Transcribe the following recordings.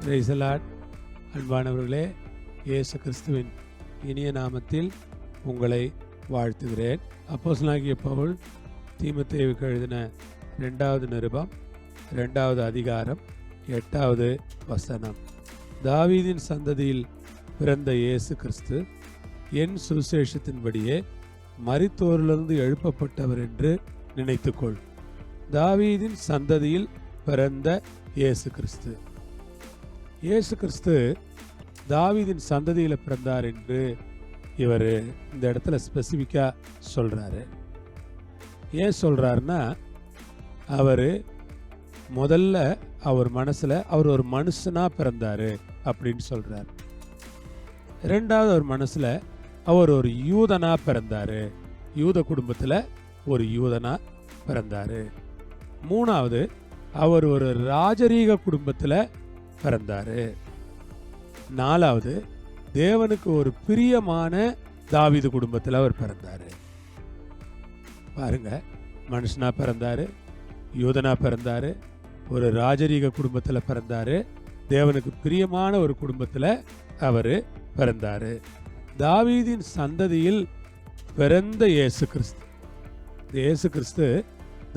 Praise the Lord. அன்பானவர்களே, இயேசு கிறிஸ்துவின் இனிய நாமத்தில் உங்களை வாழ்த்துகிறேன். அப்போஸ்தலனாகிய பவுல் தீமோத்தேயுவுக்கு எழுதின 2வது நிருபம் 2வது அதிகாரம் 8வது வசனம். தாவீதின் சந்ததியில் பிறந்த இயேசு கிறிஸ்து என் சுவிசேஷத்தின்படியே மரித்தோரிலிருந்து எழுப்பப்பட்டவர் என்று நினைத்துக்கொள். தாவீதின் சந்ததியில் பிறந்த இயேசு கிறிஸ்து. இயேசு கிறிஸ்து தாவீதின் சந்ததியில் பிறந்தார் என்று இவர் இந்த இடத்துல ஸ்பெசிஃபிக்காக சொல்கிறாரு. ஏன் சொல்கிறாருன்னா, அவர் முதல்ல அவர் மனசில் அவர் ஒரு மனுஷனாக பிறந்தார் அப்படின்னு சொல்கிறார். ரெண்டாவது, அவர் மனசில் அவர் ஒரு யூதனாக பிறந்தார், யூத குடும்பத்தில் ஒரு யூதனாக பிறந்தார். மூணாவது, அவர் ஒரு ராஜரீக குடும்பத்தில் பிறந்தார். நாலாவது, தேவனுக்கு ஒரு பிரியமான தாவீது குடும்பத்தில் அவர் பிறந்தார். பாருங்க, மனுஷனா பிறந்தார், யூதனா பிறந்தார், ஒரு ராஜரீக குடும்பத்தில் பிறந்தார், தேவனுக்கு பிரியமான ஒரு குடும்பத்தில் அவர் பிறந்தார். தாவீதின் சந்ததியில் பிறந்த இயேசு கிறிஸ்து. இயேசு கிறிஸ்து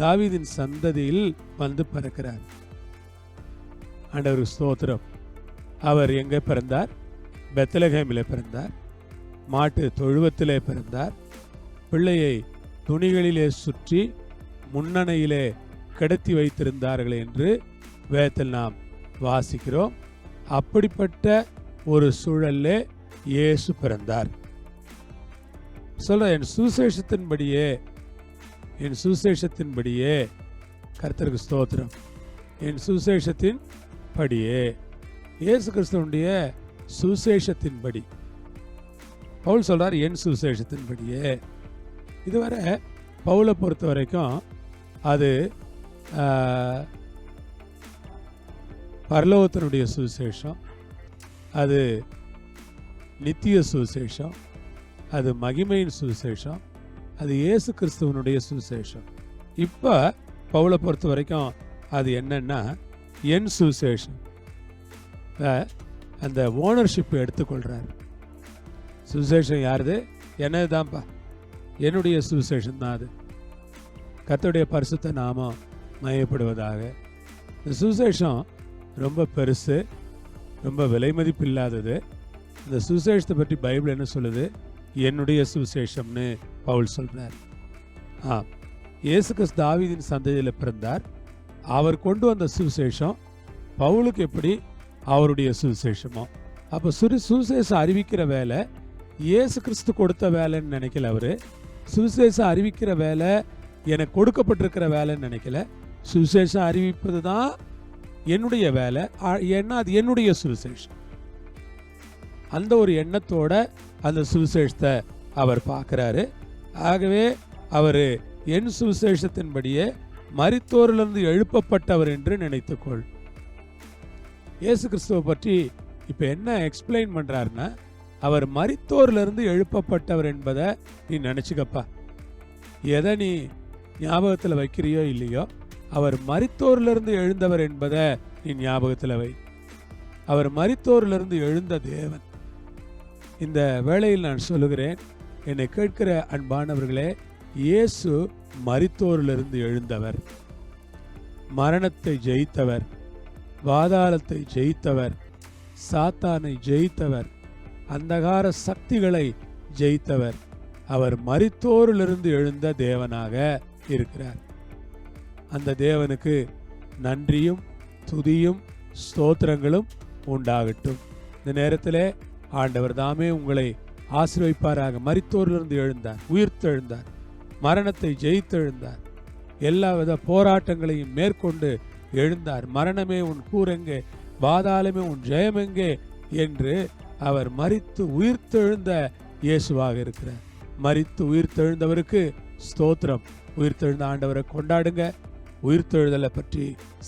தாவீதின் சந்ததியில் வந்து பிறக்கிறார். ஆண்டவருக்கு ஸ்தோத்திரம். அவர் எங்கே பிறந்தார்? பெத்லகேமில் பிறந்தார், மாட்டு தொழுவத்திலே பிறந்தார், பிள்ளையை துணிகளிலே சுற்றி முன்னணையிலே கிடத்தி வைத்திருந்தார்கள் என்று வேதத்தில் நாம் வாசிக்கிறோம். அப்படிப்பட்ட ஒரு சூழல்லே இயேசு பிறந்தார். சொல்ல, என் சுவிசேஷத்தின்படியே கர்த்தருக்கு ஸ்தோத்திரம், என் சுவிசேஷத்தின் படியே, இயேசு கிறிஸ்துவனுடைய சுவிசேஷத்தின்படி. பவுல் சொல்றார், என் சுவிசேஷத்தின்படியே. இதுவரை பவுலை பொறுத்த வரைக்கும் அது பரலோகத்தினுடைய சுவிசேஷம், அது நித்திய சுவிசேஷம், அது மகிமையின் சுவிசேஷம், அது இயேசு கிறிஸ்துவனுடைய சுவிசேஷம். இப்போ பவுலை பொறுத்த வரைக்கும் அது என்னன்னா, என் சுவிசேஷம். அந்த ஓனர்ஷிப் எடுத்துக்கொள்கிறார். சுவிசேஷம் யாருது? என்னது தான்ப்பா, என்னுடைய சுவிசேஷம் தான் அது. கர்த்தருடைய பரிசுத்த நாமம் மயப்படுவதாக. இந்த சுவிசேஷம் ரொம்ப பெருசு, ரொம்ப விலை மதிப்பு இல்லாதது. இந்த சுவிசேஷத்தை பற்றி பைபிள் என்ன சொல்லுது? என்னுடைய சுவிசேஷம்னு பவுல் சொல்றார். இயேசு கிறிஸ்து தாவீதின் சந்ததியில் பிறந்தார். அவர் கொண்டு வந்த சுவிசேஷம் பவுலுக்கு எப்படி அவருடைய சுவிசேஷமோ, அப்போ சுவிசேஷம் அறிவிக்கிற வேலை இயேசு கிறிஸ்து கொடுத்த வேலைன்னு நினைக்கல. அவர் சுவிசேஷம் அறிவிக்கிற வேலை எனக்கு கொடுக்கப்பட்டிருக்கிற வேலைன்னு நினைக்கல. சுவிசேஷம் அறிவிப்பது தான் என்னுடைய வேலை, ஏன்னா அது என்னுடைய சுவிசேஷம். அந்த ஒரு எண்ணத்தோட அந்த சுவிசேஷத்தை அவர் பார்க்கிறாரு. ஆகவே அவர் என் சுவிசேஷத்தின்படியே மரித்தோரிலிருந்து எழுப்பப்பட்டவர் என்று நினைத்துக்கொள். இயேசு கிறிஸ்துவை பற்றி இப்போ என்ன எக்ஸ்பிளைன் பண்றாருன்னா, அவர் மரித்தோரிலிருந்து எழுப்பப்பட்டவர் என்பதை நீ நினைச்சுக்கப்பா. எதை நீ ஞாபகத்தில் வைக்கிறியோ இல்லையோ, அவர் மரித்தோரிலிருந்து எழுந்தவர் என்பதை நீ ஞாபகத்தில் வை. அவர் மரித்தோரிலிருந்து எழுந்த தேவன். இந்த வேளையில் நான் சொல்லுகிறேன், என்னை கேட்கிற அன்பானவர்களே, இயேசு மரித்தோரிலிருந்து எழுந்தவர், மரணத்தை ஜெயித்தவர், பாதாளத்தை ஜெயித்தவர், சாத்தானை ஜெயித்தவர், அந்தகார சக்திகளை ஜெயித்தவர். அவர் மரித்தோரிலிருந்து எழுந்த தேவனாக இருக்கிறார். அந்த தேவனுக்கு நன்றியும் துதியும் ஸ்தோத்திரங்களும் உண்டாகட்டும். இந்த நேரத்தில் ஆண்டவர் தாமே உங்களை ஆசீர்வதிப்பாராக. மரித்தோரிலிருந்து எழுந்தார், உயிர்த்தெழுந்தார், மரணத்தை ஜெயித்தெழுந்தார், எல்லா வித போராட்டங்களையும் மேற்கொண்டு எழுந்தார். மரணமே உன் கூரெங்கே, பாதாளமே உன் ஜெயமெங்கே என்று அவர் மரித்து உயிர்த்தெழுந்த இயேசுவாக இருக்கிறார். மரித்து உயிர்த்தெழுந்தவருக்கு ஸ்தோத்திரம். உயிர்த்தெழுந்த ஆண்டவரை கொண்டாடுங்க. உயிர்த்தெழுதலை பற்றி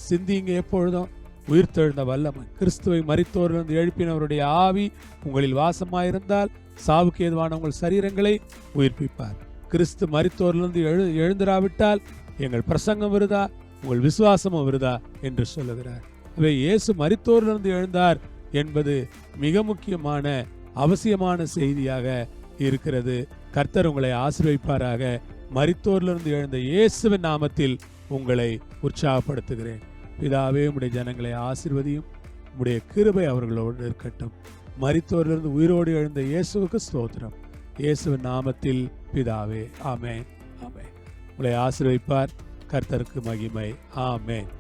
சிந்திங்க. எப்பொழுதும் உயிர்த்தெழுந்த வல்லமை, கிறிஸ்துவை மரித்தோரிலிருந்து எழுப்பினவருடைய ஆவி உங்களில் வாசமாயிருந்தால் சாவுக்கு ஏதுவான உங்கள் சரீரங்களை உயிர்ப்பிப்பார். கிறிஸ்து மரித்தோரிலிருந்து எழுந்திராவிட்டால் எங்கள் பிரசங்கம் வருதா, உங்கள் விசுவாசமும் வருதா என்று சொல்லுகிறார். இயேசு மரித்தோரிலிருந்து எழுந்தார் என்பது மிக முக்கியமான அவசியமான செய்தியாக இருக்கிறது. கர்த்தர் உங்களை ஆசீர்வதிப்பாராக. மரித்தோரிலிருந்து எழுந்த இயேசுவின் நாமத்தில் உங்களை உற்சாகப்படுத்துகிறேன். பிதாவே, உம்முடைய ஜனங்களை ஆசீர்வதியும். உம்முடைய கிருபை அவர்களோடு இருக்கட்டும். மரித்தோரிலிருந்து உயிரோடு எழுந்த இயேசுவுக்கு ஸ்தோத்திரம். இயேசுவின் நாமத்தில் பிதாவே, ஆமென், ஆமென். உங்களை ஆசீர்வதிப்பார். கர்த்தருக்கு மகிமை. ஆமென்.